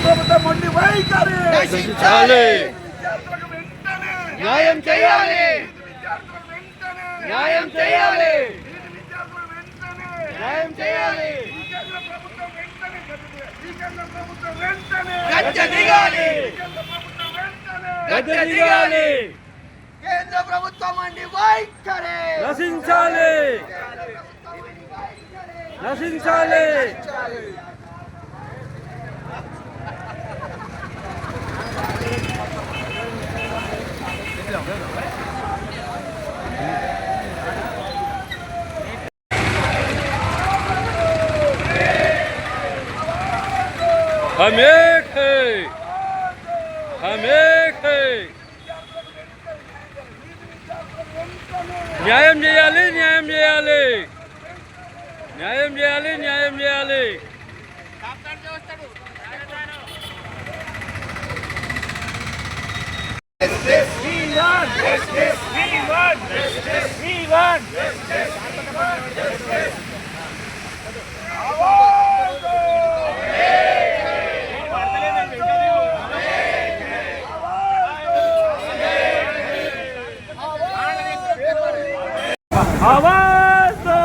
ప్రభుత్వం మొండి వైఖరి న్యాయం చేయాలి, న్యాయం చేయాలి, న్యాయం చేయాలి. గద్దె దిగాలి, గద్దె దిగాలి. కేంద్ర ప్రభుత్వం అండి వైఖరి నశించాలి, నశించాలి. हम एक है, हम एक है. న్యాయం చేయాలి, న్యాయం చేయాలి, న్యాయం చేయాలి, న్యాయం చేయాలి. आवाज दो,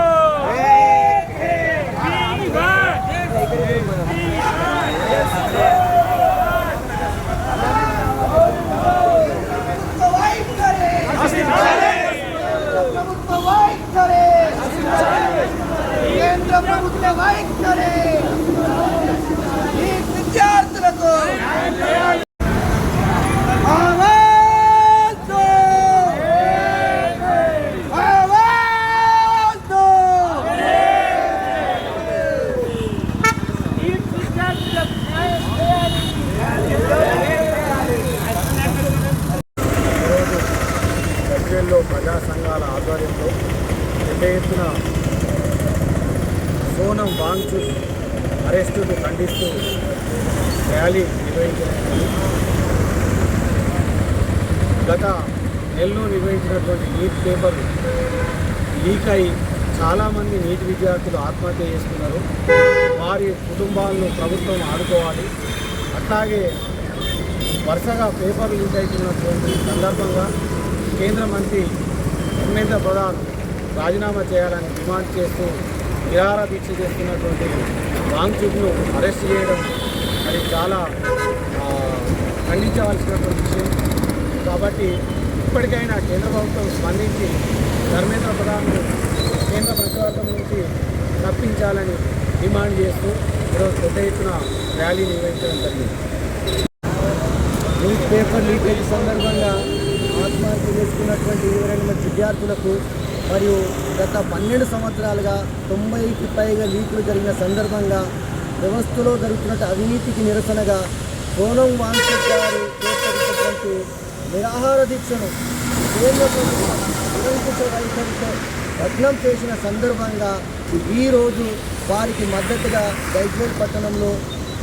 కేంద్ర ప్రభుత్వ వైఖరి ఈ విద్యార్థులకు ప్రజా సంఘాల ఆధ్వర్యంలో పెద్ద ఎత్తున సోనం వాంగ్చుక్ అరెస్టును ఖండిస్తూ ర్యాలీ నిర్వహించినటువంటి గత నెలలో నిర్వహించినటువంటి నీట్ పేపర్ లీక్ అయి చాలామంది నీట్ విద్యార్థులు ఆత్మహత్య చేసుకున్నారు. వారి కుటుంబాలను ప్రభుత్వం ఆదుకోవాలి. అట్లాగే వరుసగా పేపర్లు లీక్ అవుతున్నటువంటి సందర్భంగా కేంద్ర మంత్రి ధర్మేంద్ర ప్రధాన్ రాజీనామా చేయాలని డిమాండ్ చేస్తూ నిరాహార దీక్ష చేస్తున్నటువంటి వాంగ్చుక్ను అరెస్ట్ చేయడం అది చాలా ఖండించవలసినటువంటి విషయం. కాబట్టి ఇప్పటికైనా కేంద్ర ప్రభుత్వం స్పందించి ధర్మేంద్ర ప్రధాన్ను కేంద్ర మంత్రివర్గం నుంచి తప్పించాలని డిమాండ్ చేస్తూ ఈరోజు పెద్ద ఎత్తున ర్యాలీ నిర్వహించడం జరిగింది. న్యూస్ పేపర్ లీకేజ్ సందర్భంగా ఆత్మహత్య చేసుకున్నటువంటి 22 మంది విద్యార్థులకు మరియు గత 12 సంవత్సరాలుగా 90కి పైగా లీకులు జరిగిన సందర్భంగా వ్యవస్థలో జరుగుతున్న అవినీతికి నిరసనగా సోనం వాంగ్చుక్ గారు చేపట్టినటువంటి నిరాహార దీక్షను కేంద్ర ప్రభుత్వం నిరంకుశ వైఖరితో భగ్నం చేసిన సందర్భంగా ఈరోజు వారికి మద్దతుగా గైజ్వేల్ పట్టణంలో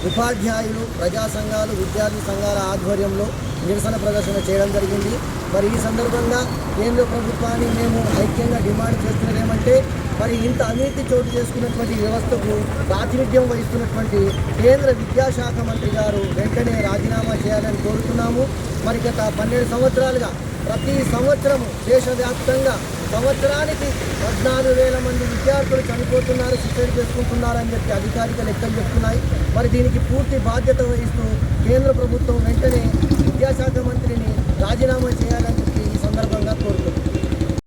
ఉపాధ్యాయులు, ప్రజా సంఘాలు, విద్యార్థి సంఘాల ఆధ్వర్యంలో నిరసన ప్రదర్శన చేయడం జరిగింది. మరి ఈ సందర్భంగా కేంద్ర ప్రభుత్వాన్ని మేము ఐక్యంగా డిమాండ్ చేస్తున్నది ఏమంటే, మరి ఇంత అవినీతి చోటు చేసుకున్నటువంటి వ్యవస్థకు ప్రాతినిధ్యం వహిస్తున్నటువంటి కేంద్ర విద్యాశాఖ మంత్రి గారు వెంటనే రాజీనామా చేయాలని కోరుతున్నాము. మరి గత 12 సంవత్సరాలుగా ప్రతి సంవత్సరము దేశవ్యాప్తంగా సంవత్సరానికి 14,000 మంది విద్యార్థులు చనిపోతున్నారు, సూసైడ్ చేసుకుంటున్నారని చెప్పి అధికారిక లెక్కలు చెప్తున్నాయి. మరి దీనికి పూర్తి బాధ్యత వహిస్తూ కేంద్ర ప్రభుత్వం వెంటనే విద్యాశాఖ మంత్రిని రాజీనామా చేయాలని